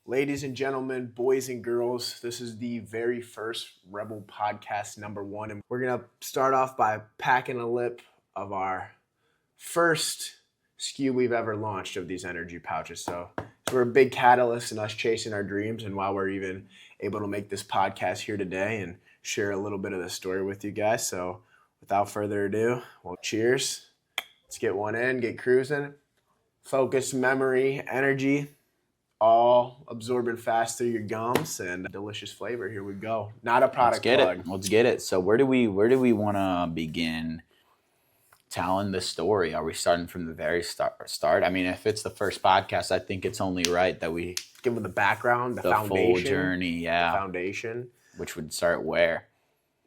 Ladies and gentlemen, boys and girls, this is the very first Rebel Podcast #1. And we're going to start off by packing a lip of our first SKU we've ever launched of these energy pouches. So we're a big catalyst in us chasing our dreams, and while we're even able to make this podcast here today and share a little bit of the story with you guys. So without further ado, well, cheers. Let's get one in, get cruising. Focus, memory, energy, all absorbing fast through your gums, and delicious flavor. Here we go. Not a product plug. Let's get it. So where do we want to begin telling the story? Are we starting from the very start? I mean, if it's the first podcast, I think it's only right that we give them the background, the foundation, full journey, the foundation. Which would start where?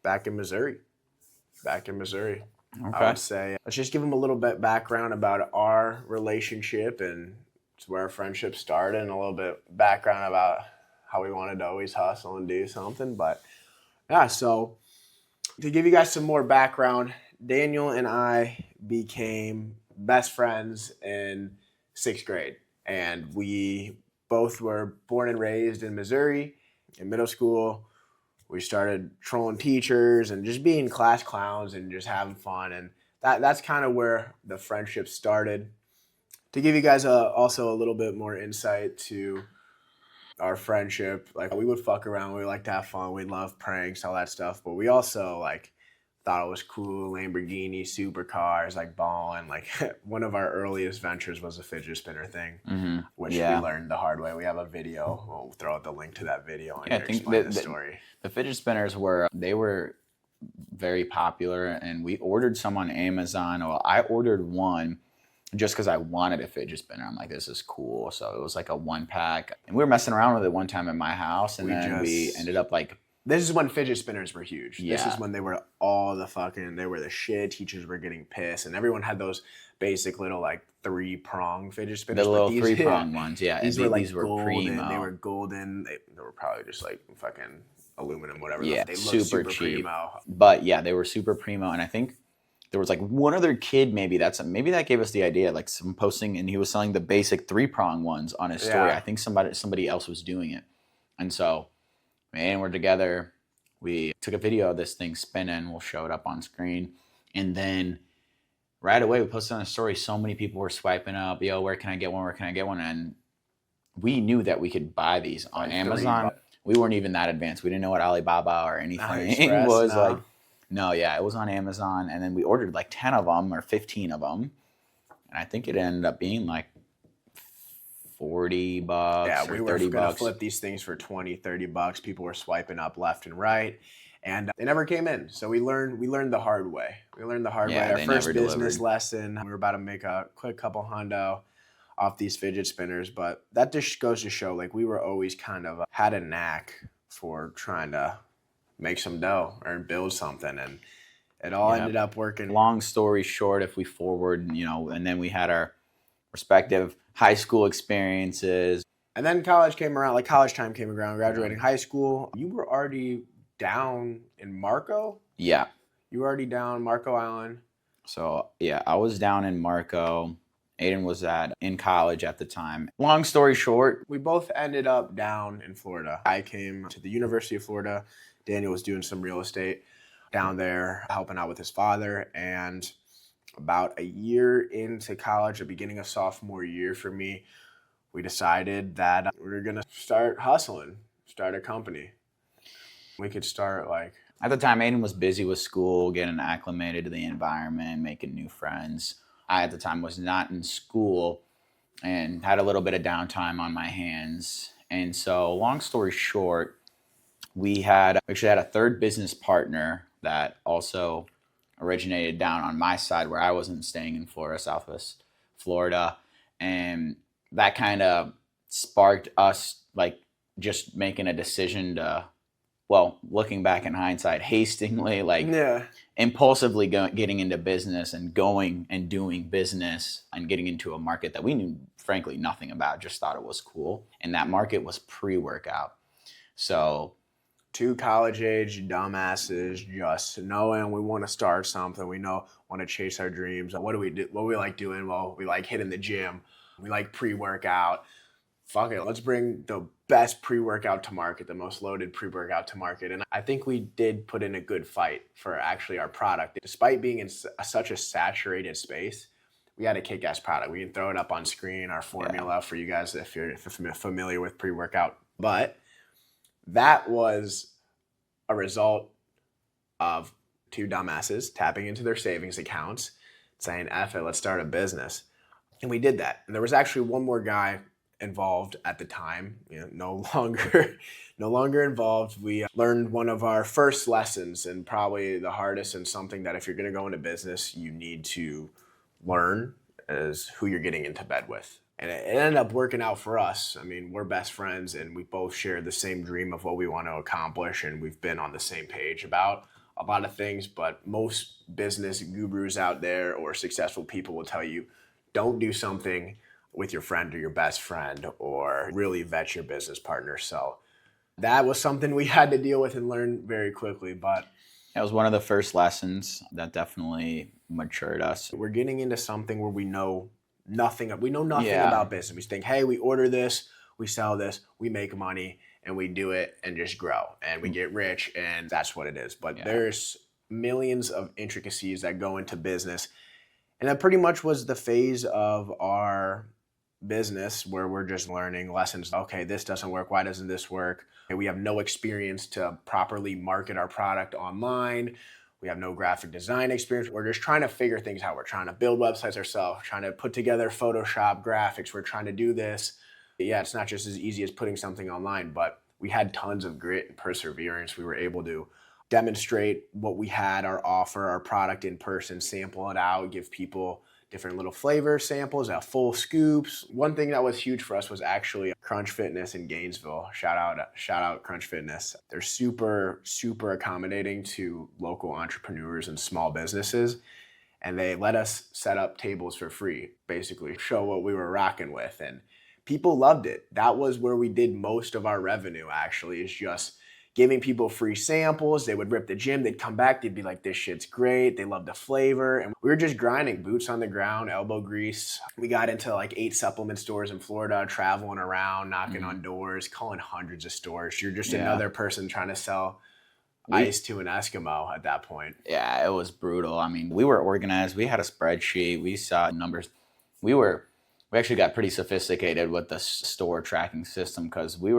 Back in Missouri. Okay. I would say let's just give them a little bit background about our relationship and where our friendship started, and a little bit background about how we wanted to always hustle and do something. But yeah, so to give you guys some more background, Daniel and I became best friends in 6th grade, and we both were born and raised in Missouri. In middle school, we started trolling teachers and just being class clowns and just having fun, and that's kind of where the friendship started. To give you guys also a little bit more insight to our friendship, like we would fuck around, we like to have fun, we love pranks, all that stuff, but we also like thought it was cool, Lamborghini, supercars, like balling. Like one of our earliest ventures was a fidget spinner thing, which we learned the hard way. We have a video. We'll throw out the link to that video and explain the story. The fidget spinners were very popular, and we ordered some on Amazon. Well, I ordered one just because I wanted a fidget spinner. I'm like, this is cool. So it was like a 1-pack. And we were messing around with it one time in my house, and we ended up like... This is when fidget spinners were huge. Yeah. This is when they were they were the shit. Teachers were getting pissed, and everyone had those basic little like 3-prong fidget spinners. The little 3-prong ones, yeah. These were golden. Primo. They were golden. They were probably just like fucking aluminum, whatever. Yeah, they looked super cheap. Primo. But yeah, they were super primo, and I think there was like one other kid maybe that gave us the idea, like some posting, and he was selling the basic 3-prong ones on his story. I think somebody else was doing it. And so me and we're together. We took a video of this thing spinning. We'll show it up on screen. And then right away we posted on a story. So many people were swiping up, yo, where can I get one? Where can I get one? And we knew that we could buy these on Amazon. We weren't even that advanced. We didn't know what Alibaba or anything was. No. It was on Amazon, and then we ordered like 10 of them or 15 of them, and I think it ended up being like $40 yeah, or we were $30. Gonna flip these things for $20-$30. People were swiping up left and right, and they never came in. So we learned the hard way. Our first business lesson. We were about to make a quick couple hundo off these fidget spinners, but that just goes to show like we were always kind of had a knack for trying to make some dough or build something, and it all ended up working. Long story short, if we forward, and then we had our respective high school experiences. And then college came around, like college time came around, graduating high school. You were already down in Marco? Yeah. You were already down Marco Island? So, yeah, I was down in Marco. Aidan was in college at the time. Long story short, we both ended up down in Florida. I came to the University of Florida. Daniel was doing some real estate down there, helping out with his father. And about a year into college, the beginning of sophomore year for me, we decided that we were going to start hustling, start a company. We could start like... At the time, Aidan was busy with school, getting acclimated to the environment, making new friends. I, at the time, was not in school and had a little bit of downtime on my hands. And so, long story short, we actually had a third business partner that also originated down on my side where I wasn't staying in Florida, Southwest Florida. And that kind of sparked us like just making a decision to, well, looking back in hindsight, hastily, impulsively getting into business and going and doing business and getting into a market that we knew, frankly, nothing about, just thought it was cool. And that market was pre-workout. So 2 college-age dumbasses just knowing we want to start something. We want to chase our dreams. What do we do? What we like doing? Well, we like hitting the gym. We like pre-workout. fuck it, let's bring the best pre-workout to market, the most loaded pre-workout to market. And I think we did put in a good fight for actually our product. Despite being in such a saturated space, we had a kick-ass product. We can throw it up on screen, our formula for you guys if you're familiar with pre-workout. But that was a result of two dumbasses tapping into their savings accounts, saying, F it, let's start a business. And we did that. And there was actually one more guy involved at the time, no longer involved. We learned one of our first lessons, and probably the hardest, and something that if you're going to go into business, you need to learn, is who you're getting into bed with. And it ended up working out for us. I mean, we're best friends, and we both share the same dream of what we want to accomplish, and we've been on the same page about a lot of things. But most business gurus out there or successful people will tell you, don't do something with your friend or your best friend, or really vet your business partner. So that was something we had to deal with and learn very quickly. But it was one of the first lessons that definitely matured us. We're getting into something where we know nothing about business. We think, hey, we order this, we sell this, we make money, and we do it and just grow and we get rich, and that's what it is. But there's millions of intricacies that go into business. And that pretty much was the phase of our business where we're just learning lessons. Okay, this doesn't work. Why doesn't this work? Okay, we have no experience to properly market our product online. We have no graphic design experience. We're just trying to figure things out. We're trying to build websites ourselves, trying to put together Photoshop graphics. We're trying to do this. Yeah, it's not just as easy as putting something online, but we had tons of grit and perseverance. We were able to demonstrate what we had, our offer, our product in person, sample it out, give people different little flavor samples, full scoops. One thing that was huge for us was actually Crunch Fitness in Gainesville. Shout out Crunch Fitness. They're super, super accommodating to local entrepreneurs and small businesses. And they let us set up tables for free, basically show what we were rocking with. And people loved it. That was where we did most of our revenue, actually, is just giving people free samples. They would rip the gym. They'd come back. They'd be like, this shit's great. They love the flavor. And we were just grinding, boots on the ground, elbow grease. We got into like 8 supplement stores in Florida, traveling around, knocking on doors, calling hundreds of stores. You're just another person trying to sell ice to an Eskimo at that point. Yeah, it was brutal. I mean, we were organized. We had a spreadsheet. We saw numbers. We actually got pretty sophisticated with the store tracking system, because we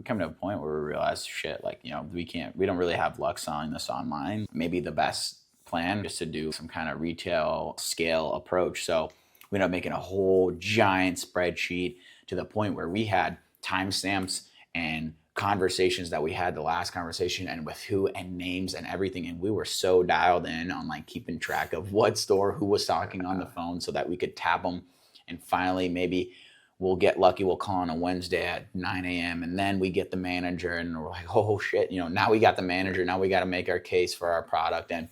come to a point where we realized, shit, like, we don't really have luck selling this online. Maybe the best plan is to do some kind of retail scale approach. So we ended up making a whole giant spreadsheet to the point where we had timestamps and conversations that we had, the last conversation and with who and names and everything. And we were so dialed in on like keeping track of what store, who was talking on the phone, so that we could tap them. And finally, maybe we'll get lucky. We'll call on a Wednesday at 9 a.m. And then we get the manager, and we're like, oh shit, now we got the manager. Now we got to make our case for our product. And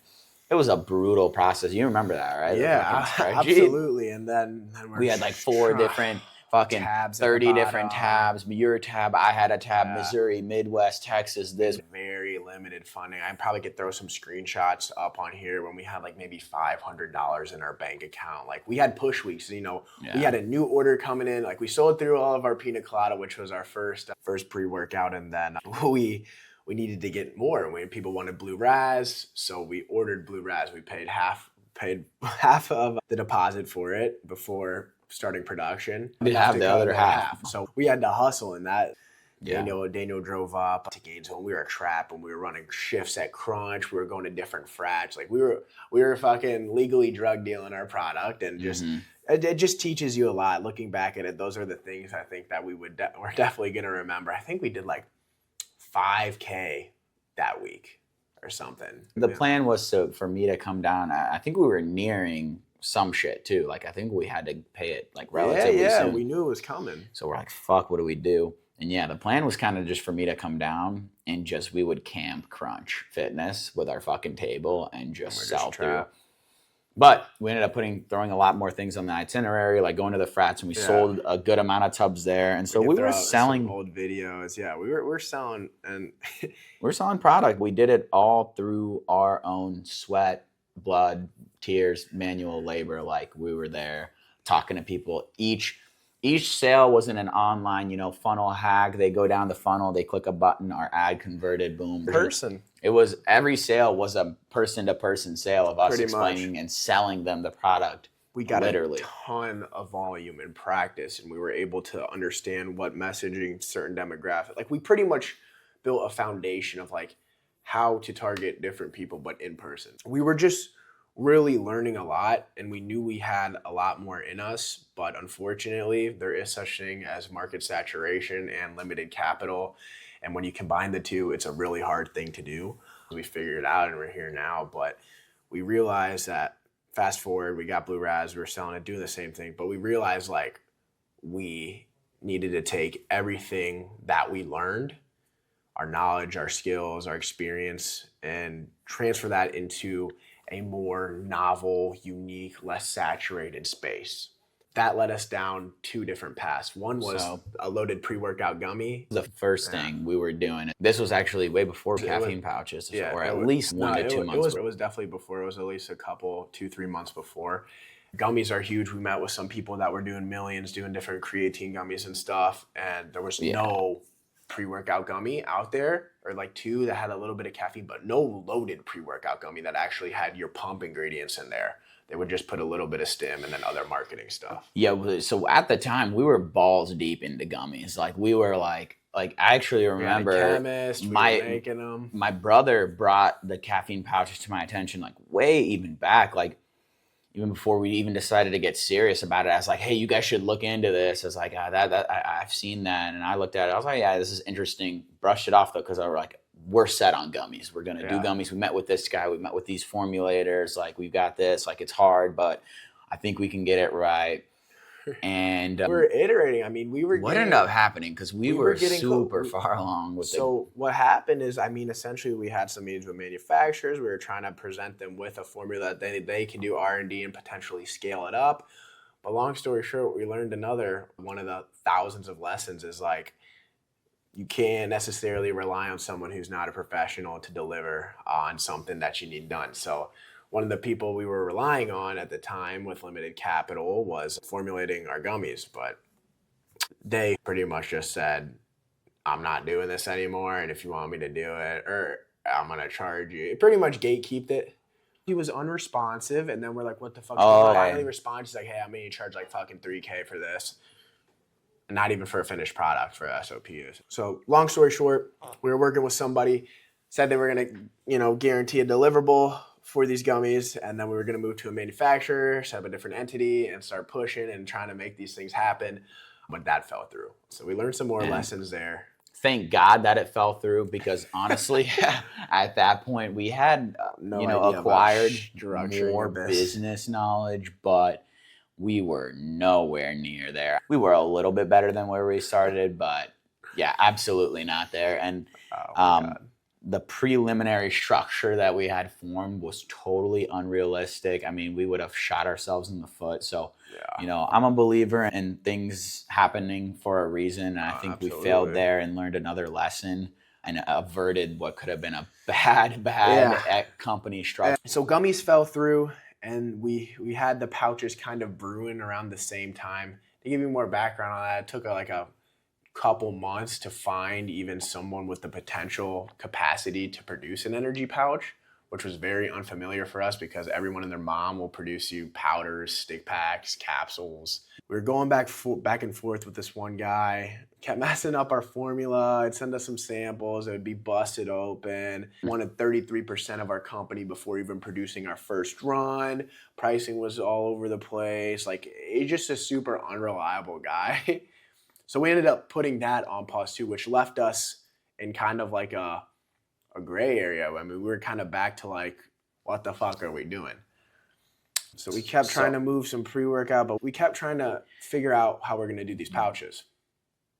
it was a brutal process. You remember that, right? Yeah, absolutely. And then we had like 4 different fucking tabs, 30 different tabs. Your tab, I had a tab, Missouri, Midwest, Texas, this. Very limited funding. I probably could throw some screenshots up on here when we had like maybe $500 in our bank account. Like we had push weeks, we had a new order coming in. Like we sold through all of our pina colada, which was our first pre-workout. And then we needed to get more. People wanted blue raz, so we ordered blue raz. We paid half of the deposit for it before starting production. We have the other half. So we had to hustle in that. Daniel drove up to Gainesville. We were trapped when we were running shifts at Crunch. We were going to different frats. Like we were fucking legally drug dealing our product, and just it just teaches you a lot. Looking back at it, those are the things I think that we're definitely gonna remember. I think we did like 5K that week or something. The plan was for me to come down. I think we were nearing some shit too. Like I think we had to pay it like relatively soon. We knew it was coming. So we're like, fuck, what do we do? And the plan was kind of just for me to come down and we would camp Crunch Fitness with our fucking table and just sell through. But we ended up throwing a lot more things on the itinerary, like going to the frats, and we sold a good amount of tubs there. And so we were selling old videos. Yeah, we're selling, and we're selling product. We did it all through our own sweat, blood, tears, manual labor. Like we were there talking to people. Each Each sale wasn't an online, funnel hack. They go down the funnel, they click a button, our ad converted, boom. Person. It was, every sale was a person-to-person sale of us Pretty explaining much. and selling them the product. We got literally a ton of volume in practice, and we were able to understand what messaging certain demographic. Like, we pretty much built a foundation of like how to target different people, but in person. We were just really learning a lot, and we knew we had a lot more in us, but unfortunately there is such thing as market saturation and limited capital, and when you combine the two, it's a really hard thing to do. We figured it out and we're here now, but we realized that fast forward, we got Blue Raz, we were selling it, doing the same thing, but we realized like we needed to take everything that we learned, our knowledge, our skills, our experience, and transfer that into a more novel, unique, less saturated space. That led us down two different paths. One was a loaded pre-workout gummy. The first thing we were doing. This was actually way before caffeine pouches, or at least 1 to 2 months. It was definitely before. It was at least a couple, 2-3 months before. Gummies are huge. We met with some people that were doing millions, doing different creatine gummies and stuff, and there was no pre-workout gummy out there, or like two that had a little bit of caffeine, but no loaded pre-workout gummy that actually had your pump ingredients in there. They would just put a little bit of stim and then other marketing stuff. Yeah, so at the time we were balls deep into gummies. Like we were like I actually remember chemist, we were making them. My brother brought the caffeine pouches to my attention like way even back, like even before we even decided to get serious about it. I was like, hey, you guys should look into this. I was like, I've seen that. And I looked at it. I was like, yeah, this is interesting. Brushed it off though, because I was like, we're set on gummies. We're going to do gummies. We met with this guy. We met with these formulators. Like, we've got this. Like, it's hard, but I think we can get it right. And we're iterating. I mean, what ended up happening, because we were super far along with it. So what happened is, I mean, essentially we had some meetings with manufacturers. We were trying to present them with a formula that they can do R&D and potentially scale it up. But long story short, we learned one of the thousands of lessons is like, you can't necessarily rely on someone who's not a professional to deliver on something that you need done. So one of the people we were relying on at the time with limited capital was formulating our gummies, but they pretty much just said, I'm not doing this anymore, and if you want me to do it, or I'm going to charge you. It pretty much gatekeeped it. He was unresponsive, and then we're like, what the fuck? He finally responds. He's like, hey, I'm going to charge like fucking $3,000 for this. Not even for a finished product for SOPs. So long story short, we were working with somebody, said they were going to, guarantee a deliverable for these gummies, and then we were going to move to a manufacturer, set up a different entity, and start pushing and trying to make these things happen. But that fell through. So we learned some more lessons there. Thank God that it fell through, because honestly, at that point we had acquired more business knowledge, but we were nowhere near there. We were a little bit better than where we started, but yeah, absolutely not there. And the preliminary structure that we had formed was totally unrealistic. I mean, we would have shot ourselves in the foot. So, I'm a believer in things happening for a reason. And I think we failed there and learned another lesson and averted what could have been a bad company structure. So gummies fell through. And we had the pouches kind of brewing around the same time. To give you more background on that, it took a couple months to find even someone with the potential capacity to produce an energy pouch, which was very unfamiliar for us because everyone and their mom will produce you powders, stick packs, capsules. We were going back and forth with this one guy, kept messing up our formula. I'd send us some samples. It would be busted open. Wanted 33% of our company before even producing our first run. Pricing was all over the place. Like, he's just a super unreliable guy. So we ended up putting that on pause too, which left us in kind of like a gray area. I mean, we were kind of back to like, what the fuck are we doing? So we kept trying to move some pre-workout, but we kept trying to figure out how we're going to do these pouches.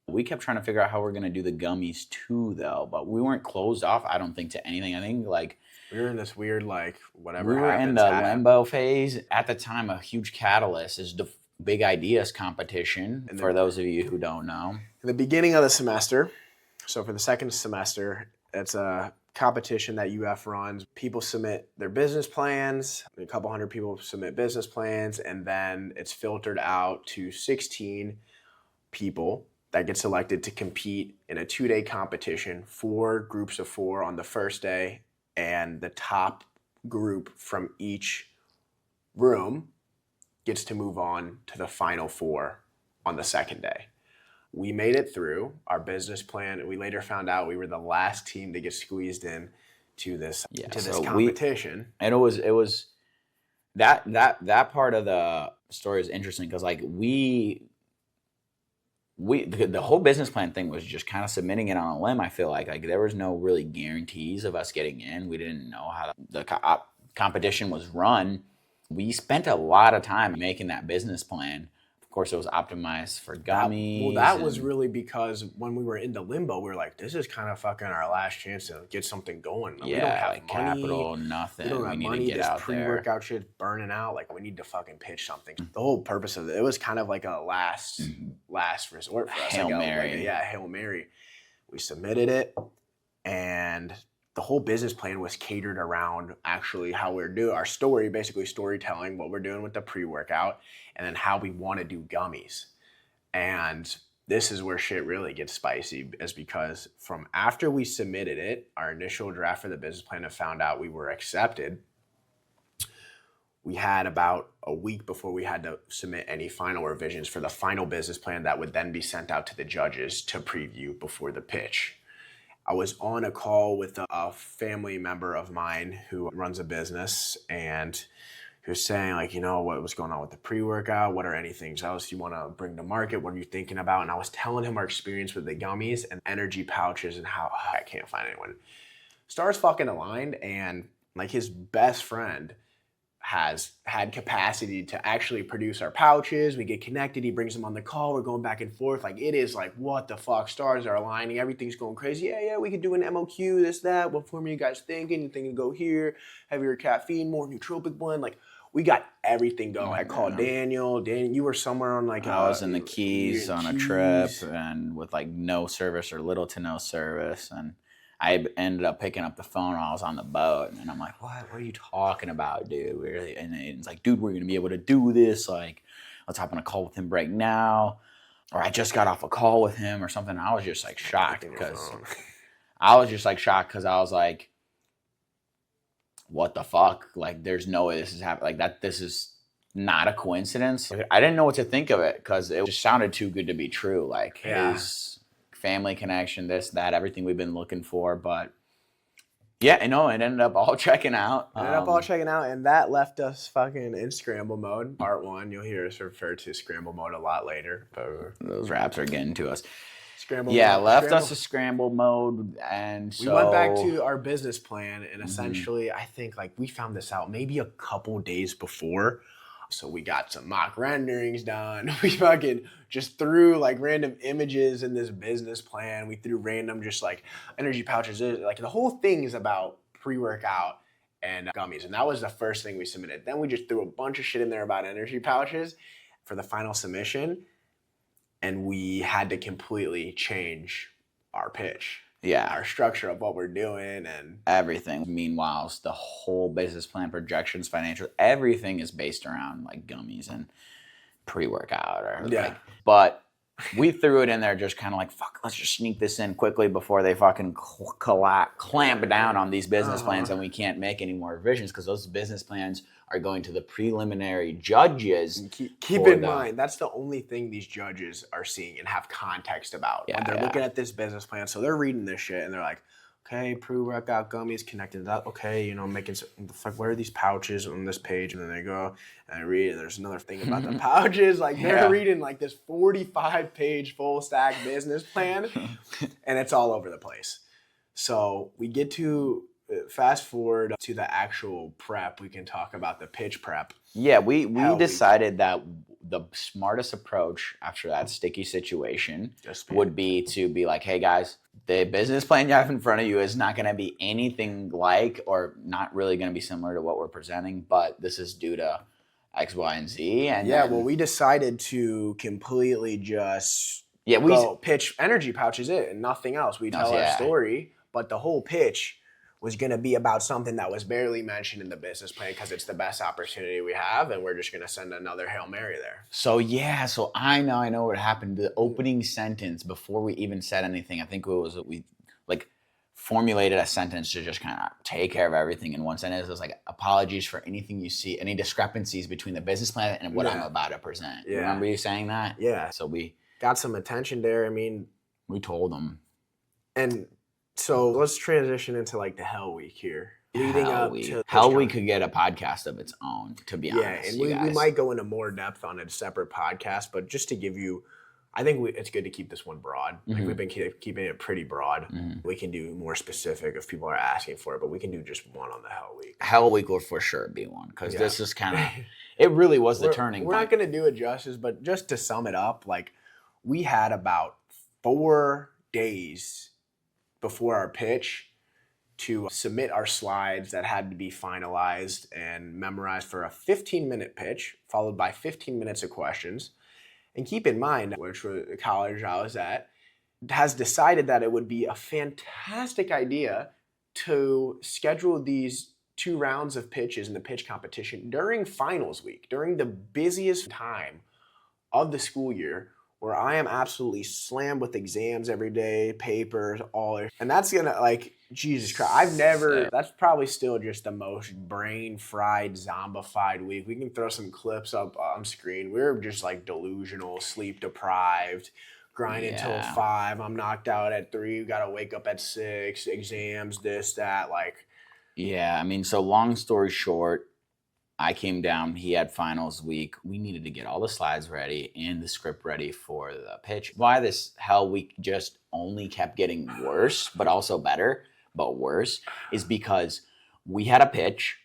We kept trying to figure out how we're going to do the gummies too, though. But we weren't closed off, I don't think, to anything. I think like we were in this weird whatever. We were in the limbo phase. At the time, a huge catalyst is the Big Ideas competition, for those of you who don't know. In the beginning of the semester, so for the second semester, it's a competition that UF runs. People submit their business plans. A couple hundred people submit business plans, and then it's filtered out to 16 people that get selected to compete in a 2-day competition, 4 groups of 4 on the first day, and the top group from each room gets to move on to the final 4 on the second day. We made it through our business plan. We later found out we were the last team to get squeezed in to this competition. And it was that part of the story is interesting because like the whole business plan thing was just kind of submitting it on a limb. I feel like there was no really guarantees of us getting in. We didn't know how the competition was run. We spent a lot of time making that business plan. Of course, it was optimized for gummies. That was really because when we were into limbo, we were like, this is kind of fucking our last chance to get something going. Yeah, we don't have money, capital, nothing. We don't have money. Need to get out there. This pre-workout shit's burning out. Like, we need to fucking pitch something. The whole purpose of it was kind of like a last resort for us. Hail Mary. Hail Mary. We submitted it, and the whole business plan was catered around actually how we're doing our story, basically storytelling, what we're doing with the pre-workout, and then how we want to do gummies. And this is where shit really gets spicy, is because from after we submitted it, our initial draft for the business plan, and found out we were accepted, we had about a week before we had to submit any final revisions for the final business plan that would then be sent out to the judges to preview before the pitch. I was on a call with a family member of mine who runs a business, and he was saying, like, what was going on with the pre-workout? What are any things else you want to bring to market? What are you thinking about? And I was telling him our experience with the gummies and energy pouches and how I can't find anyone. Stars fucking aligned, and like his best friend has had capacity to actually produce our pouches. We get connected. He brings them on the call. We're going back and forth. Like, it is like, what the fuck? Stars are aligning. Everything's going crazy. Yeah, we could do an MOQ, this, that. What form are you guys thinking? You thinking to go here? Heavier caffeine, more nootropic blend? Like, we got everything going. I called Daniel. Daniel, you were somewhere on like... I was in the Keys on a trip and with like no service or little to no service. And I ended up picking up the phone while I was on the boat, and I'm like, "What are you talking about, dude?" And it's like, "Dude, we're gonna be able to do this. Like, let's hop on a call with him right now." Or I just got off a call with him or something. I was just like shocked because I was like, "What the fuck? Like, there's no way this is happening. Like that. This is not a coincidence." I didn't know what to think of it because it just sounded too good to be true. Like his family connection, this, that, everything we've been looking for. But yeah, it ended up all checking out. And that left us fucking in scramble mode. Part 1, you'll hear us refer to scramble mode a lot later. Those raps are getting to us. Scramble mode. Us a scramble mode, and so... We went back to our business plan, and essentially, I think like we found this out maybe a couple days before. So we got some mock renderings done. We fucking just threw like random images in this business plan. We threw random just like energy pouches. Like the whole thing is about pre-workout and gummies. And that was the first thing we submitted. Then we just threw a bunch of shit in there about energy pouches for the final submission. And we had to completely change our pitch. Yeah. Our structure of what we're doing and everything. Meanwhile, the whole business plan, projections, financial, everything is based around like gummies and pre-workout but we threw it in there just kind of like, fuck, let's just sneak this in quickly before they fucking clamp down on these business plans and we can't make any more revisions because those business plans are going to the preliminary judges. Keep in mind, that's the only thing these judges are seeing and have context about. When they're looking at this business plan, so they're reading this shit and they're like, okay, pre-workout gummies connected to that. Okay, making some, where are these pouches on this page? And then they go and I read, and there's another thing about the pouches. Like they're reading like this 45-page full stack business plan, and it's all over the place. So we get to fast forward to the actual prep. We can talk about the pitch prep. Yeah, we decided that the smartest approach after that sticky situation would be to be like, hey guys, the business plan you have in front of you is not going to be anything like, or not really going to be similar to what we're presenting, but this is due to X, Y, and Z. And we decided to completely just pitch energy pouches and nothing else. We tell our story, but the whole pitch was going to be about something that was barely mentioned in the business plan because it's the best opportunity we have, and we're just going to send another Hail Mary there. So I know what happened. The opening sentence before we even said anything, I think it was we like formulated a sentence to just kind of take care of everything in one sentence. It was like, apologies for anything you see, any discrepancies between the business plan and what I'm about to present. Yeah. Remember you saying that? Yeah. So we got some attention there. I mean, we told them. And so let's transition into like the Hell Week here. Leading up to Hell Week could get a podcast of its own, to be honest. Yeah, and we might go into more depth on a separate podcast, but just to give you, I think it's good to keep this one broad. Like we've been keeping it pretty broad. We can do more specific if people are asking for it, but we can do just one on the Hell Week. Hell Week will for sure be one because this is kind of, it really was the turning point. We're not going to do it justice, but just to sum it up, like we had about 4 days before our pitch to submit our slides that had to be finalized and memorized for a 15-minute pitch, followed by 15 minutes of questions. And keep in mind, which was the college I was at, has decided that it would be a fantastic idea to schedule these 2 rounds of pitches in the pitch competition during finals week, during the busiest time of the school year, where I am absolutely slammed with exams every day, papers, all. And that's gonna, like, Jesus Christ, that's probably still just the most brain-fried, zombified week. We can throw some clips up on screen. We're just like delusional, sleep-deprived, grinding till 5. I'm knocked out at 3, gotta wake up at 6, exams, this, that, like. Yeah, I mean, so long story short, I came down, he had finals week. We needed to get all the slides ready and the script ready for the pitch. Why this Hell Week just only kept getting worse, but also better, but worse, is because we had a pitch,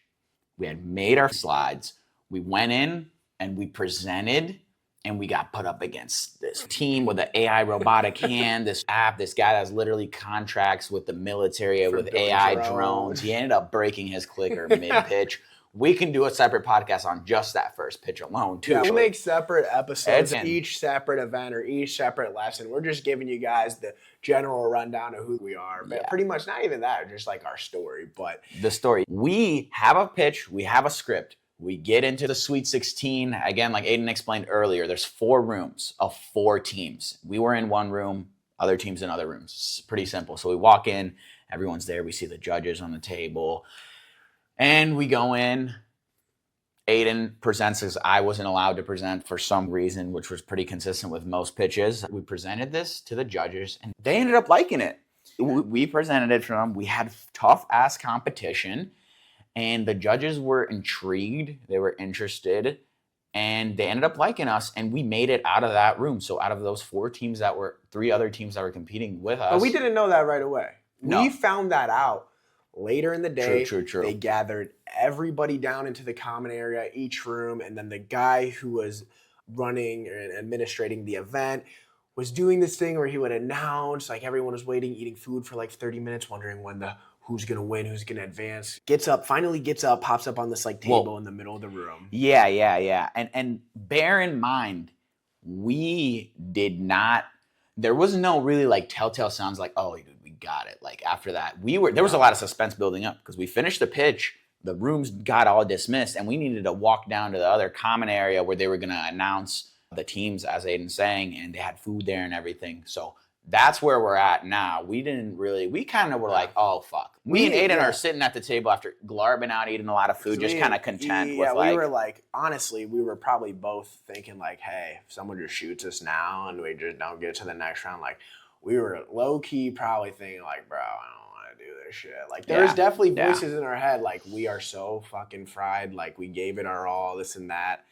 we had made our slides, we went in and we presented, and we got put up against this team with an AI robotic hand, this app, this guy that's literally contracts with the military with AI drones. He ended up breaking his clicker mid-pitch. We can do a separate podcast on just that first pitch alone, too. Yeah, we'll make separate episodes, each separate event or each separate lesson. We're just giving you guys the general rundown of who we are. But pretty much not even that, just like our story. But the story. We have a pitch. We have a script. We get into the Sweet 16. Again, like Aidan explained earlier, there's 4 rooms of 4 teams. We were in one room, other teams in other rooms. It's pretty simple. So we walk in, everyone's there. We see the judges on the table. And we go in, Aidan presents as I wasn't allowed to present for some reason, which was pretty consistent with most pitches. We presented this to the judges, and they ended up liking it. We presented it to them. We had tough-ass competition, and the judges were intrigued. They were interested, and they ended up liking us, and we made it out of that room. So out of those 4 teams 3 other teams that were competing with us. But we didn't know that right away. No. We found that out later in the day. True. They gathered everybody down into the common area, each room, and then the guy who was running and administrating the event was doing this thing where he would announce, like everyone was waiting, eating food for like 30 minutes, wondering who's going to win, who's going to advance. Finally gets up, pops up on this like table in the middle of the room. Yeah. And bear in mind, we did not, there was no really like telltale sounds like, oh, we got it. Like after that, there was a lot of suspense building up because we finished the pitch, the rooms got all dismissed, and we needed to walk down to the other common area where they were going to announce the teams, as Aidan's saying, and they had food there and everything. So that's where we're at now. We kind of were like, oh, fuck. Me and Aidan are sitting at the table after glarbing out, eating a lot of food, just kind of content with like. We were like, honestly, we were probably both thinking like, hey, if someone just shoots us now and we just don't get to the next round, like we were low key probably thinking like, bro, I don't want to do this shit. Like there was definitely voices in our head like, we are so fucking fried. Like we gave it our all, this and that.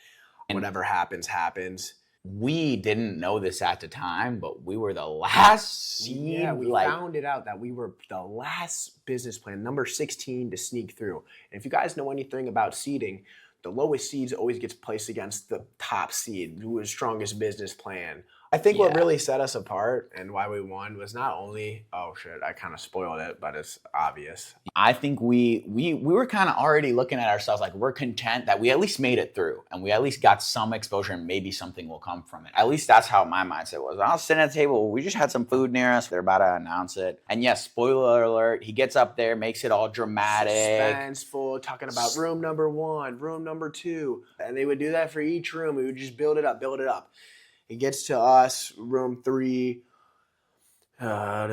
And whatever happens, happens. We didn't know this at the time, but we were the last seed. Yeah, we found it out that we were the last business plan, number 16 to sneak through. And if you guys know anything about seeding, the lowest seeds always gets placed against the top seed, who is strongest business plan. I think what Yeah. really set us apart and why we won was not only, oh shit, I kind of spoiled it, but it's obvious. I think we were kind of already looking at ourselves like we're content that we at least made it through and we at least got some exposure and maybe something will come from it. At least that's how my mindset was. I was sitting at the table, we just had some food near us. They're about to announce it. And yes, spoiler alert, he gets up there, makes it all dramatic. Suspenseful, talking about room number 1, room number 2. And they would do that for each room. We would just build it up, build it up. It gets to us, room 3. Rebel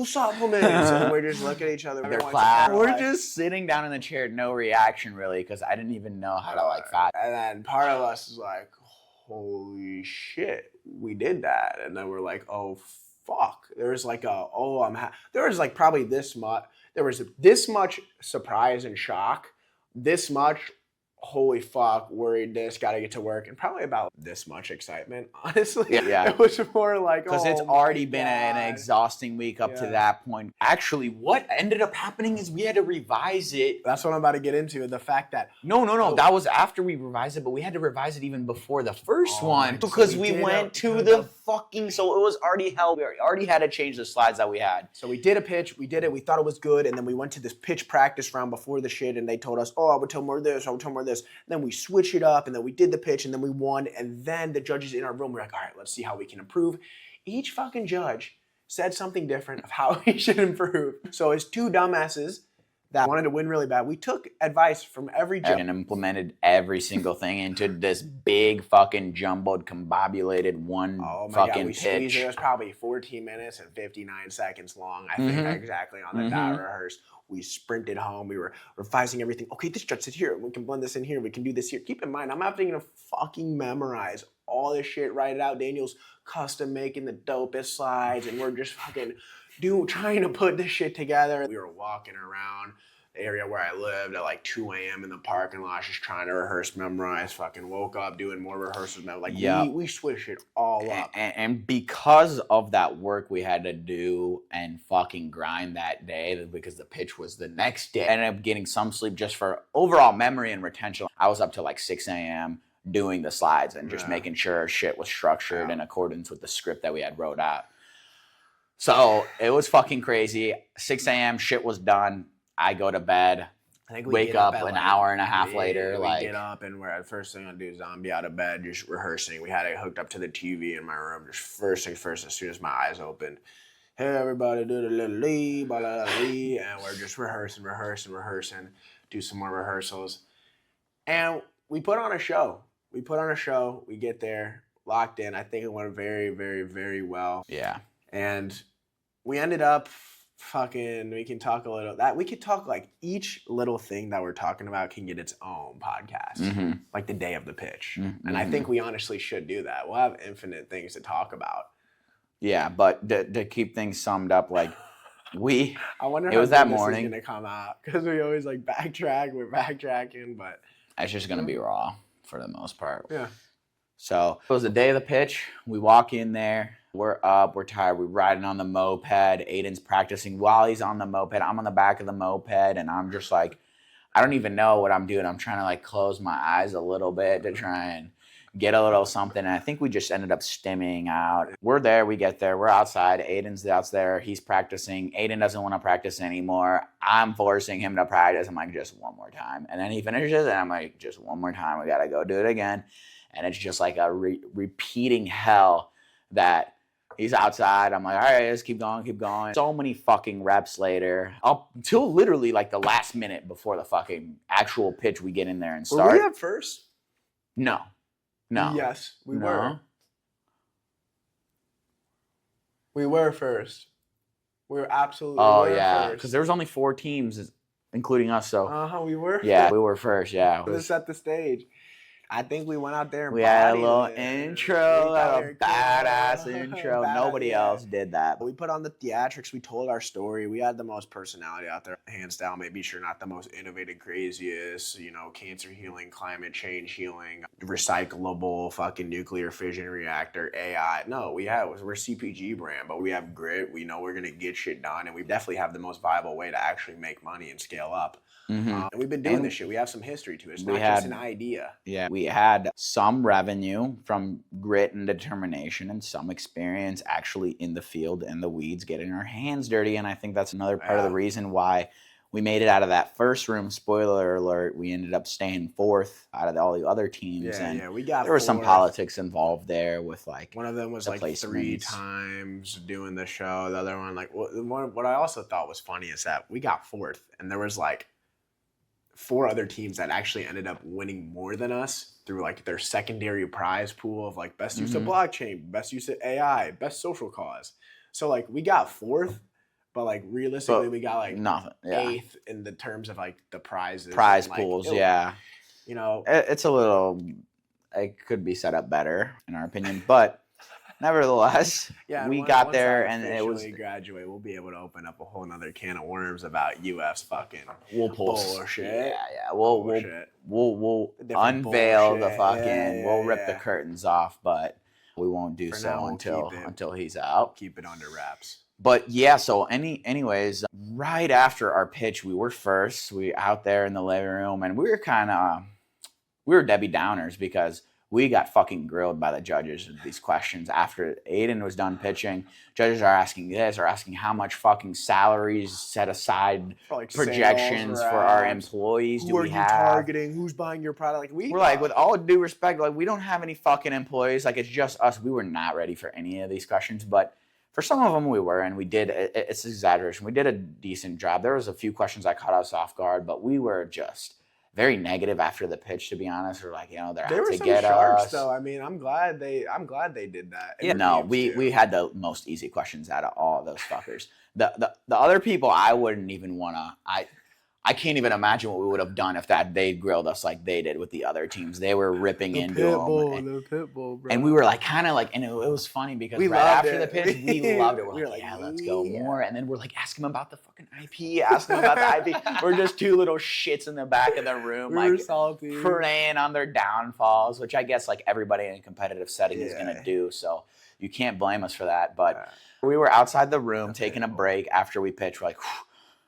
supplements. And we're just looking at each other. They're clapping. We're just sitting down in the chair, no reaction really, because I didn't even know how to like fat. And then part of us is like, holy shit, we did that. And then we're like, oh fuck. There's like there was like probably this much. There was this much surprise and shock. This much, holy fuck, worried this, gotta get to work, and probably about this much excitement, honestly. Yeah. It was more like, because it's already been an exhausting week up to that point. Actually, what ended up happening is we had to revise it. That's what I'm about to get into, the fact that... No, that was after we revised it, but we had to revise it even before the first one because we went to the fucking... So it was already hell. We already had to change the slides that we had. So we did a pitch, we did it, we thought it was good, and then we went to this pitch practice round before the shit, and they told us, oh, I would tell more of this, I would tell more of this. And then we switched it up, and then we did the pitch, and then we won, and then the judges in our room were like, all right, let's see how we can improve. Each fucking judge said something different of how we should improve. So as two dumbasses that wanted to win really bad, we took advice from every judge. And implemented every single thing into this big fucking jumbled, combobulated fucking we pitch. Squeezed it. It was probably 14 minutes and 59 seconds long, I think, exactly on the dot rehearsed. We sprinted home. We were revising everything. Okay, this judge said here. We can blend this in here. We can do this here. Keep in mind, I'm having to fucking memorize all this shit, write it out. Daniel's custom making the dopest slides, and we're just fucking trying to put this shit together. We were walking around the area where I lived at like 2 a.m. in the parking lot, just trying to rehearse, memorize. Fucking woke up doing more rehearsals. We switched it all up. And because of that work we had to do and fucking grind that day, because the pitch was the next day, I ended up getting some sleep just for overall memory and retention. I was up till like 6 a.m. doing the slides and just making sure shit was structured in accordance with the script that we had wrote out. So it was fucking crazy. 6 a.m. shit was done. I go to bed, I think we wake up an hour and a half later. We get up and we're the first thing I do is be out of bed, just rehearsing. We had it hooked up to the TV in my room. Just first things first, as soon as my eyes opened, hey everybody, do the little lee, blah, blah, blah, lee, and we're just rehearsing, do some more rehearsals. And we put on a show. We get there, locked in. I think it went very, very, very well. Yeah. And we ended up we can talk a little that we could talk like each little thing that we're talking about can get its own podcast, like the day of the pitch. And I think we honestly should do that. We'll have infinite things to talk about. Yeah, but to keep things summed up, like I wonder it was that this morning. is gonna come out because we always like backtrack. We're backtracking, but it's just gonna be raw for the most part. Yeah. So it was the day of the pitch. We walk in there. We're up, we're tired, we're riding on the moped. Aidan's practicing while he's on the moped. I'm on the back of the moped, and I'm just like, I don't even know what I'm doing. I'm trying to like close my eyes a little bit to try and get a little something. And I think we just ended up stimming out. We're there, we get there, we're outside. Aidan's out there, he's practicing. Aidan doesn't want to practice anymore. I'm forcing him to practice. I'm like, just one more time. And then he finishes, and I'm like, just one more time. We got to go do it again. And it's just like a repeating hell that he's outside. I'm like, all right, let's keep going. So many fucking reps later, up until literally like the last minute before the fucking actual pitch, we get in there and start. Were we at first? No. Yes, we were. We were first. We were absolutely first. Because there was only 4 teams, including us. So we were. Yeah, we were first. Yeah, to set the stage. I think we went out there and we had a little intro, a badass intro. Nobody else did that. We put on the theatrics. We told our story. We had the most personality out there, hands down. Maybe sure not the most innovative, craziest, cancer healing, climate change healing, recyclable, fucking nuclear fission reactor, AI. No, we're CPG brand, but we have grit. We know we're going to get shit done, and we definitely have the most viable way to actually make money and scale up. Mm-hmm. And we've been doing this shit. We have some history to it. It's not just an idea. Yeah, we had some revenue from grit and determination and some experience actually in the field and the weeds getting our hands dirty. And I think that's another part of the reason why we made it out of that first room. Spoiler alert, we ended up staying fourth out of all the other teams. We got there was some politics involved there with like one of them was like 3 times doing the show. The other one, like what I also thought was funny is that we got fourth and there was like 4 other teams that actually ended up winning more than us through like their secondary prize pool of like best use of blockchain, best use of AI, best social cause. So like we got fourth, but like realistically we got like nothing. Eighth in the terms of like the prizes. Prize and, pools, You know, it's a little, it could be set up better in our opinion, but nevertheless, we got there and it was graduate. We'll be able to open up a whole nother can of worms about UF's fucking bullshit. Yeah. We'll unveil the fucking. We'll rip the curtains off, but we won't do so until he's out. Keep it under wraps. But yeah, so anyways, right after our pitch, we were first. We out there in the living room, and we were Debbie Downers because we got fucking grilled by the judges with these questions. After Aidan was done pitching, judges are asking this, or asking how much fucking salaries set aside, like projections for our employees do we have? Who are you targeting? Who's buying your product? Like we're like, with all due respect, like we don't have any fucking employees. Like it's just us. We were not ready for any of these questions, but for some of them we were, and we did. It's exaggeration. We did a decent job. There was a few questions that caught us off guard, but we were just very negative after the pitch, to be honest. We're like, they're out to get sharks, us. Though. I mean, I'm glad they did that. Yeah, no, we had the most easy questions out of all of those fuckers. The other people, I wouldn't even wanna. I can't even imagine what we would have done if they grilled us like they did with the other teams. They were ripping into them. The pit bull, bro. And we were like, kind of like, and it was funny because right after the pitch, we loved it. We're like, let's go more. And then we're like, ask him about the fucking IP. Ask him about the IP. We're just 2 little shits in the back of the room, like salty, preying on their downfalls, which I guess like everybody in a competitive setting is going to do. So you can't blame us for that. But we were outside the room taking a break after we pitched. We're like,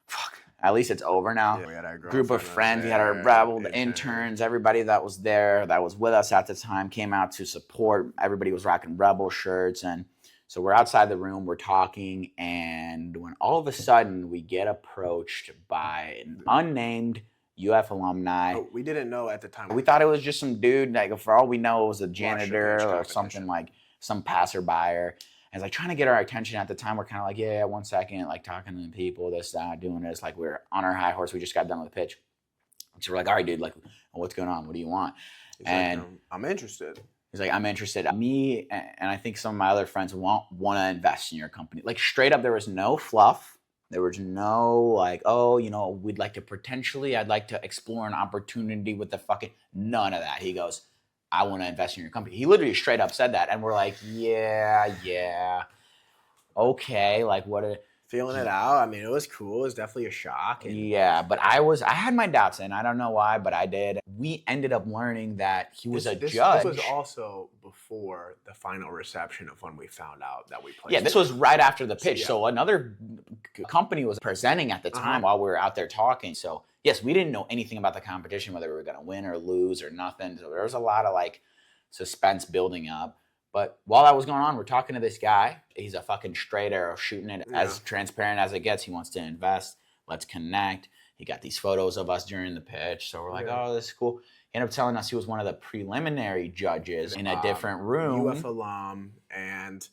fuck. At least it's over now. We had our group of friends. We had our Rebel, the interns, everybody that was there, that was with us at the time, came out to support. Everybody was rocking Rebel shirts. And so we're outside the room, we're talking. And when all of a sudden we get approached by an unnamed UF alumni. Oh, we didn't know at the time. We thought it was just some dude, like for all we know, it was a janitor or something, like some passerby. And it's like trying to get our attention at the time. We're kind of like, yeah, 1 second, like talking to the people, this, that, doing this. Like we're on our high horse. We just got done with the pitch. So we're like, all right, dude, like, what's going on? What do you want? He's like, I'm interested. He's like, I'm interested. Me and I think some of my other friends want to invest in your company. Like straight up, there was no fluff. There was no like, we'd like to I'd like to explore an opportunity with the fucking, none of that. He goes, I want to invest in your company. He literally straight up said that. And we're like, yeah. Okay. Like what? Feeling it out. I mean, it was cool. It was definitely a shock. Yeah. But I had my doubts, and I don't know why, but I did. We ended up learning that he was a judge. This was also before the final reception of when we found out that we played. Yeah, this was right after the pitch. So another company was presenting at the time while we were out there talking. So yes, we didn't know anything about the competition, whether we were going to win or lose or nothing. So there was a lot of like suspense building up. But while that was going on, we're talking to this guy. He's a fucking straight arrow, shooting it as transparent as it gets. He wants to invest. Let's connect. He got these photos of us during the pitch. So we're like, oh, this is cool. He ended up telling us he was one of the preliminary judges in a different room. UF alum. And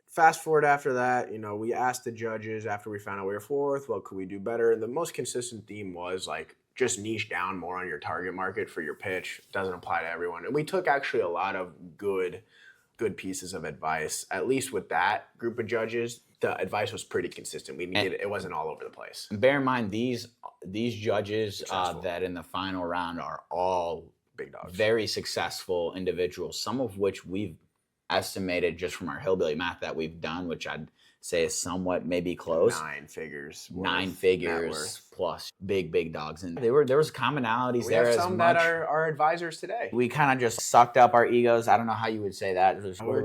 fast forward after that, we asked the judges after we found out we were fourth, what could we do better? And the most consistent theme was like, just niche down more on your target market for your pitch. Doesn't apply to everyone. And we took actually a lot of good pieces of advice. At least with that group of judges, the advice was pretty consistent. It wasn't all over the place. Bear in mind, these judges that in the final round are all big dogs, very successful individuals, some of which we've estimated just from our hillbilly math that we've done, which I'd say is somewhat maybe close. 9 figures. 9 figures plus big dogs. And there was commonalities there as much. Some that are our advisors today. We kind of just sucked up our egos. I don't know how you would say that. We were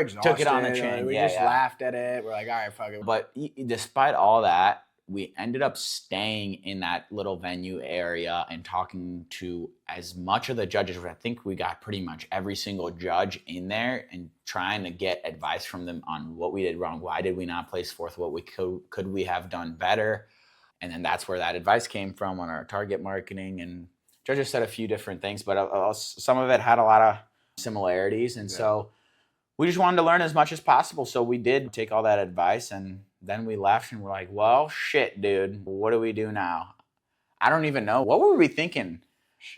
exhausted. Took it on the chin. We just laughed at it. We're like, all right, fuck it. But despite all that, we ended up staying in that little venue area and talking to as much of the judges. I think we got pretty much every single judge in there and trying to get advice from them on what we did wrong. Why did we not place fourth? What we could we have done better? And then that's where that advice came from on our target marketing. And judges said a few different things, but some of it had a lot of similarities. And so we just wanted to learn as much as possible. So we did take all that advice, and then we left and we're like, well, shit, dude, what do we do now? I don't even know. What were we thinking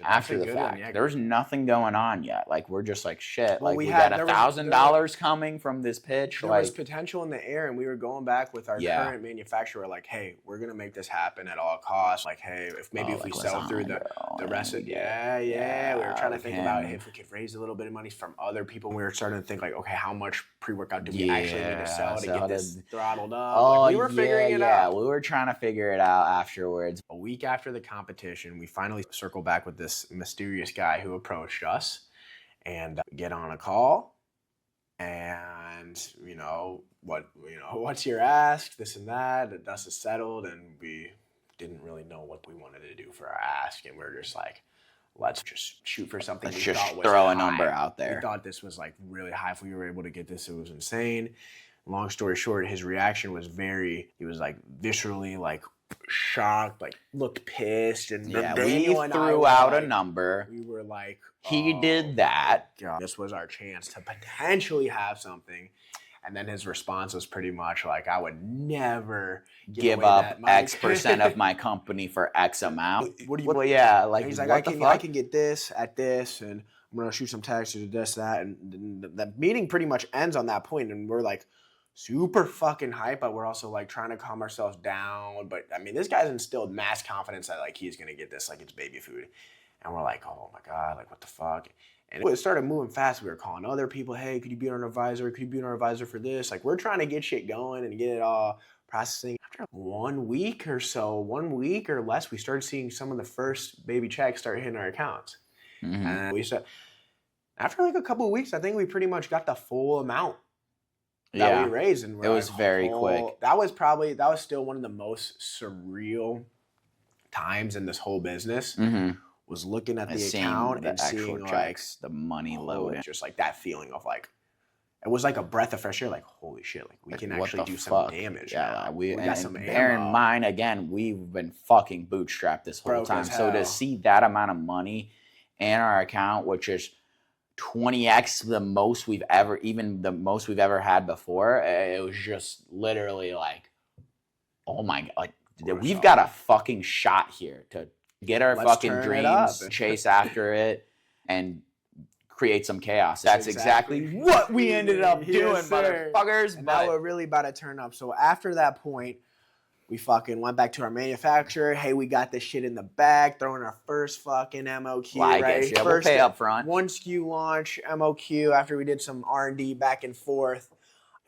after the fact? Yeah. There was nothing going on yet. Like, we're just like, shit, well, like we got $1,000 coming from this pitch. There was potential in the air, and we were going back with our current manufacturer, like, hey, we're going to make this happen at all costs. Like, hey, if we sell through the rest of it. Yeah. We were trying to think about if we could raise a little bit of money from other people. We were starting to think like, okay, how much pre-workout do we actually need to sell to get this throttled up? Oh, like, we were figuring it out. We were trying to figure it out afterwards. A week after the competition, we finally circled back with this mysterious guy who approached us and get on a call. And, what's your ask? This and that. The dust is settled, and we didn't really know what we wanted to do for our ask. And we're just like, let's just shoot for something. Let's just throw a number out there. We thought this was like really high. If we were able to get this, it was insane. Long story short, his reaction was he was like viscerally like shocked, like looked pissed. And we threw out a number. We were like, he did that. God. This was our chance to potentially have something. And then his response was pretty much like, I would never give up X% of my company for X amount. What do you? Well, yeah, like he's like, I can get this at this, and I'm gonna shoot some taxes to this, that, and the meeting pretty much ends on that point, and we're like super fucking hype, but we're also like trying to calm ourselves down. But I mean, this guy's instilled mass confidence that like he's gonna get this like it's baby food, and we're like, oh my god, like what the fuck. And it started moving fast. We were calling other people, hey, could you be our advisor? Could you be our advisor for this? Like, we're trying to get shit going and get it all processing. After 1 week or less, we started seeing some of the first baby checks start hitting our accounts. Mm-hmm. And we said, after like a couple of weeks, I think we pretty much got the full amount that we raised. And it was very quick. That was still one of the most surreal times in this whole business. Mm-hmm. Was looking at the account and seeing checks, like the money load, just like that feeling of like, it was like a breath of fresh air. Like, holy shit, like we can actually do some damage. Yeah, we got some ammo. Bear in mind, again, we've been fucking bootstrapped this whole time. So to see that amount of money in our account, which is 20x the most we've ever had before, it was just literally like, oh my god, like we've got a fucking shot here to get our fucking dreams, chase after it, and create some chaos. That's exactly what we ended up doing, motherfuckers. And now we're really about to turn up. So after that point, we fucking went back to our manufacturer. Hey, we got this shit in the bag, throwing our first fucking MOQ, right? We'll pay up front. One SKU launch, MOQ, after we did some R&D back and forth.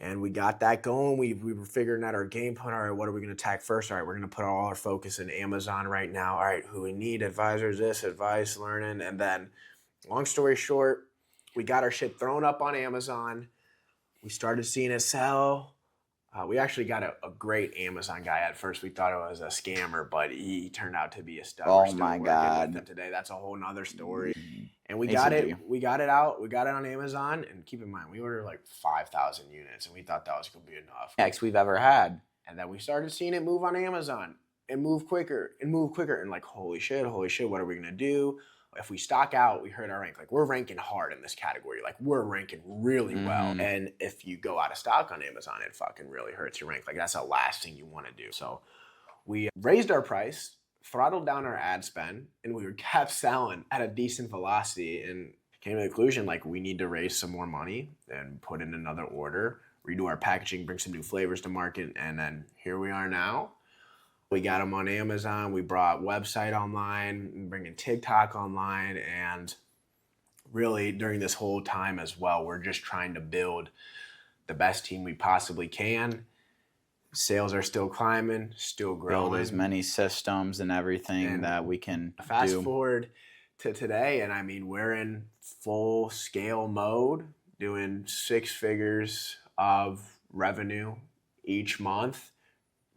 And we got that going. We were figuring out our game plan. All right, what are we going to attack first? All right, we're going to put all our focus in Amazon right now. All right, who we need, advisors, this, advice, learning. And then, long story short, we got our shit thrown up on Amazon. We started seeing it sell. We actually got a great Amazon guy. At first, we thought it was a scammer, but he turned out to be a stud. Oh my god! Today, that's a whole nother story. And we got it out. We got it on Amazon. And keep in mind, we ordered like 5,000 units, and we thought that was gonna be enough. Next we've ever had. And then we started seeing it move on Amazon and move quicker. And like, holy shit, what are we gonna do? If we stock out, we hurt our rank. Like, we're ranking hard in this category. Like, we're ranking really well. And if you go out of stock on Amazon, it fucking really hurts your rank. Like, that's the last thing you want to do. So we raised our price, throttled down our ad spend, and we kept selling at a decent velocity and came to the conclusion, like, we need to raise some more money and put in another order, redo our packaging, bring some new flavors to market, and then here we are now. We got them on Amazon. We brought website online, bringing TikTok online, and really during this whole time as well, we're just trying to build the best team we possibly can. Sales are still climbing, still growing. Build as many systems and everything that we can fast forward to today, and I mean, we're in full scale mode, doing 6 figures of revenue each month.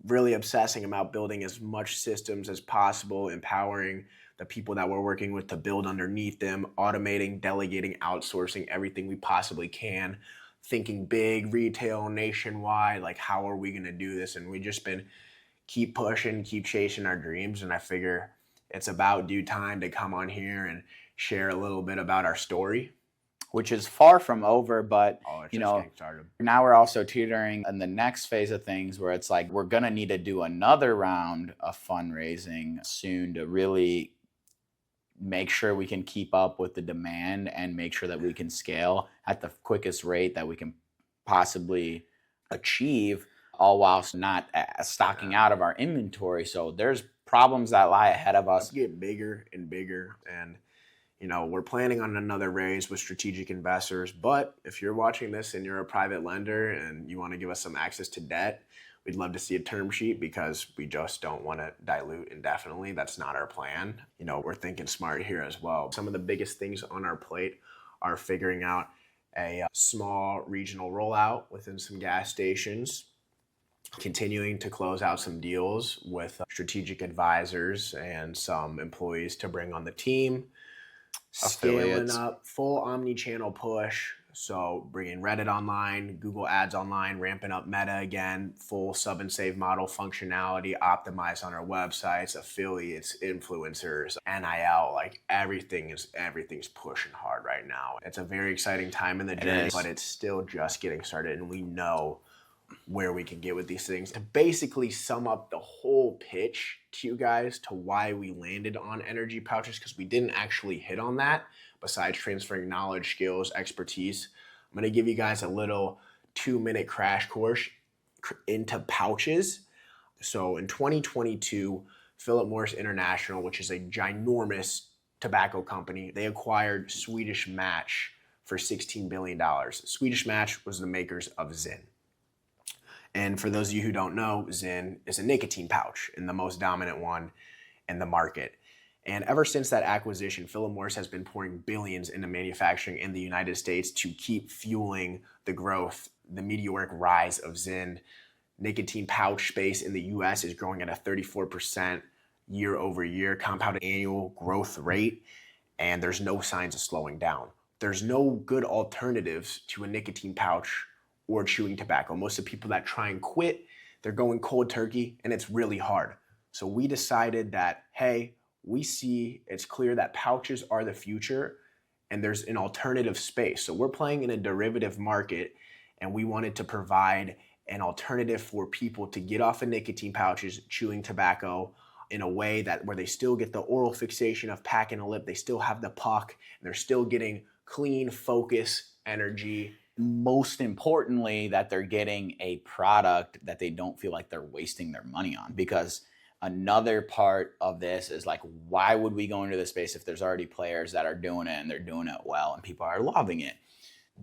really obsessing about building as much systems as possible, empowering the people that we're working with to build underneath them, automating, delegating, outsourcing everything we possibly can, thinking big, retail, nationwide, like how are we going to do this? And we just been keep pushing, keep chasing our dreams. And I figure it's about due time to come on here and share a little bit about our story. Which is far from over, but It's you just know, getting started. now we're also teetering in the next phase of things where it's like we're gonna need to do another round of fundraising soon to really make sure we can keep up with the demand and make sure that we can scale at the quickest rate that we can possibly achieve, all whilst not stocking out of our inventory. So there's problems that lie ahead of us. Get bigger and bigger, and we're planning on another raise with strategic investors. But if you're watching this and you're a private lender and you want to give us some access to debt, we'd love to see a term sheet, because we just don't want to dilute indefinitely. That's not our plan. We're thinking smart here as well. Some of the biggest things on our plate are figuring out a small regional rollout within some gas stations, continuing to close out some deals with strategic advisors and some employees to bring on the team, scaling up, full omni-channel push. So bringing Reddit online, Google Ads online, ramping up Meta again, full sub and save model functionality, optimized on our websites, affiliates, influencers, NIL, like everything's pushing hard right now. It's a very exciting time in the journey, but it's still just getting started, and we know where we can get with these things. To basically sum up the whole pitch to you guys to why we landed on energy pouches, because we didn't actually hit on that besides transferring knowledge, skills, expertise. I'm going to give you guys a little 2-minute crash course into pouches. So in 2022, Philip Morris International, which is a ginormous tobacco company, they acquired Swedish Match for $16 billion. Swedish Match was the makers of Zyn. And for those of you who don't know, Zyn is a nicotine pouch and the most dominant one in the market. And ever since that acquisition, Philip Morris has been pouring billions into manufacturing in the United States to keep fueling the growth, the meteoric rise of Zyn. Nicotine pouch space in the US is growing at a 34% year over year compounded annual growth rate, and there's no signs of slowing down. There's no good alternatives to a nicotine pouch or chewing tobacco. Most of the people that try and quit, they're going cold turkey, and it's really hard. So we decided that, hey, we see it's clear that pouches are the future, and there's an alternative space. So we're playing in a derivative market, and we wanted to provide an alternative for people to get off of nicotine pouches, chewing tobacco, in a way that where they still get the oral fixation of packing a lip, they still have the puck, and they're still getting clean, focus, energy. Most importantly, that they're getting a product that they don't feel like they're wasting their money on. Because another part of this is like, why would we go into this space if there's already players that are doing it and they're doing it well and people are loving it?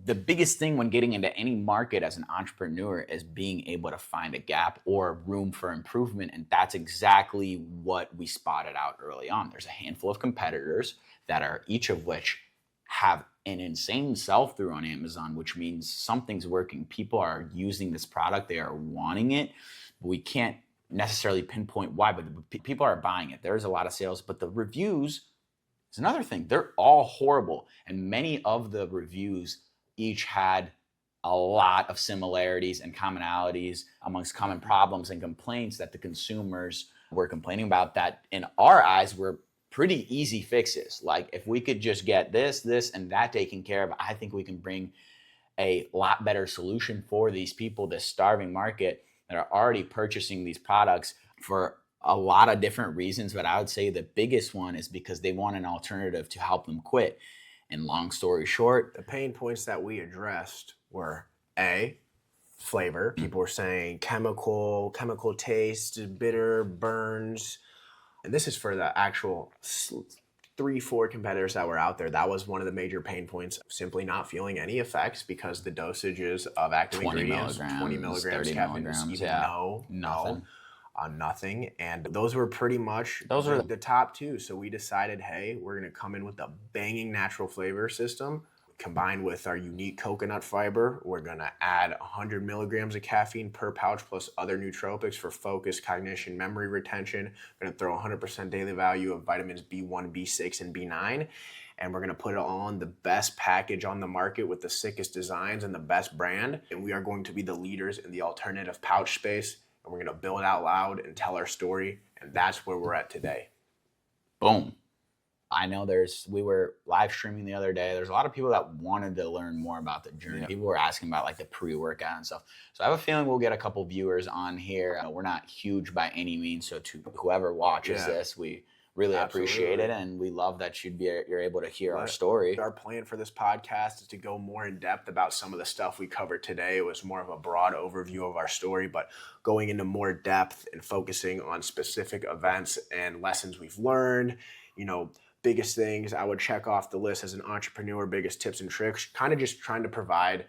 The biggest thing when getting into any market as an entrepreneur is being able to find a gap or room for improvement. And that's exactly what we spotted out early on. There's a handful of competitors that are each of which have an insane sell-through on Amazon, which means something's working. People are using this product. They are wanting it. But we can't necessarily pinpoint why, but people are buying it. There's a lot of sales, but the reviews is another thing. They're all horrible. And many of the reviews each had a lot of similarities and commonalities amongst common problems and complaints that the consumers were complaining about that in our eyes were pretty easy fixes. Like if we could just get this, and that taken care of, I think we can bring a lot better solution for these people, this starving market that are already purchasing these products for a lot of different reasons. But I would say the biggest one is because they want an alternative to help them quit. And long story short, the pain points that we addressed were A, flavor. People were saying chemical taste, bitter, burns. And this is for the actual 3-4 competitors that were out there. That was one of the major pain points, simply not feeling any effects because the dosages of active ingredients, 20 milligrams, caffeine, nothing. And those were pretty much the top two. So we decided, hey, we're going to come in with a banging natural flavor system. Combined with our unique coconut fiber, we're going to add 100 milligrams of caffeine per pouch plus other nootropics for focus, cognition, memory retention. We're going to throw 100% daily value of vitamins B1, B6, and B9. And we're going to put it on the best package on the market with the sickest designs and the best brand. And we are going to be the leaders in the alternative pouch space. And we're going to build out loud and tell our story. And that's where we're at today. Boom. I know we were live streaming the other day. There's a lot of people that wanted to learn more about the journey. Yeah. People were asking about like the pre-workout and stuff. So I have a feeling we'll get a couple viewers on here. We're not huge by any means. So to whoever watches this, we really appreciate it. And we love that you're able to hear our story. Our plan for this podcast is to go more in depth about some of the stuff we covered today. It was more of a broad overview of our story, but going into more depth and focusing on specific events and lessons we've learned, biggest things I would check off the list as an entrepreneur, biggest tips and tricks, kind of just trying to provide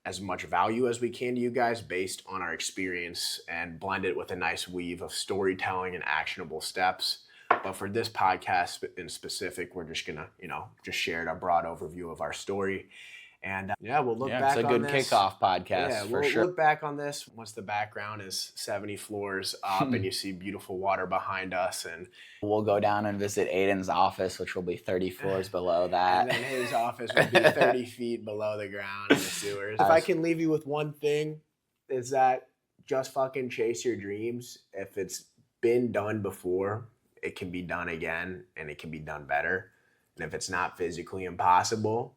as much value as we can to you guys based on our experience and blend it with a nice weave of storytelling and actionable steps. But for this podcast in specific, we're just going to, just share a broad overview of our story. And we'll look back on this. It's a good kickoff podcast for sure. We'll look back on this once the background is 70 floors up and you see beautiful water behind us. And we'll go down and visit Aidan's office, which will be 30 floors below that. And then his office will be 30 feet below the ground in the sewers. If I can leave you with one thing, is that just fucking chase your dreams. If it's been done before, it can be done again and it can be done better. And if it's not physically impossible,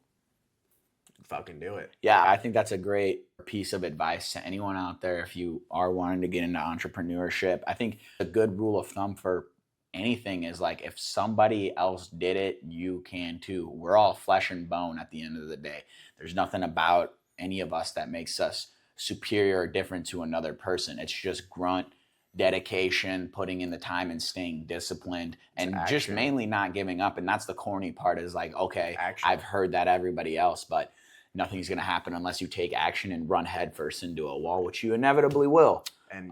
fucking do it. Yeah, I think that's a great piece of advice to anyone out there if you are wanting to get into entrepreneurship. I think a good rule of thumb for anything is like if somebody else did it, you can too. We're all flesh and bone at the end of the day. There's nothing about any of us that makes us superior or different to another person. It's just grunt, dedication, putting in the time and staying disciplined and just mainly not giving up. And that's the corny part is like, okay, I've heard that everybody else, but nothing's going to happen unless you take action and run headfirst into a wall, which you inevitably will. And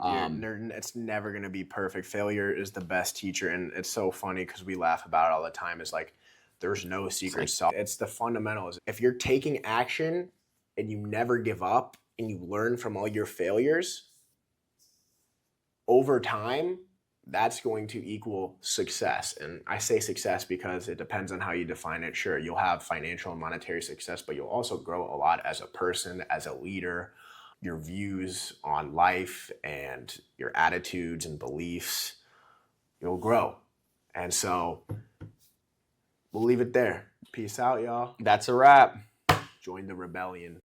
it's never going to be perfect. Failure is the best teacher. And it's so funny because we laugh about it all the time. It's like, there's no secret sauce. It's the fundamentals. If you're taking action and you never give up and you learn from all your failures, over time, that's going to equal success. And I say success because it depends on how you define it. Sure, you'll have financial and monetary success, but you'll also grow a lot as a person, as a leader. Your views on life and your attitudes and beliefs, you'll grow. And so we'll leave it there. Peace out, y'all. That's a wrap. Join the rebellion.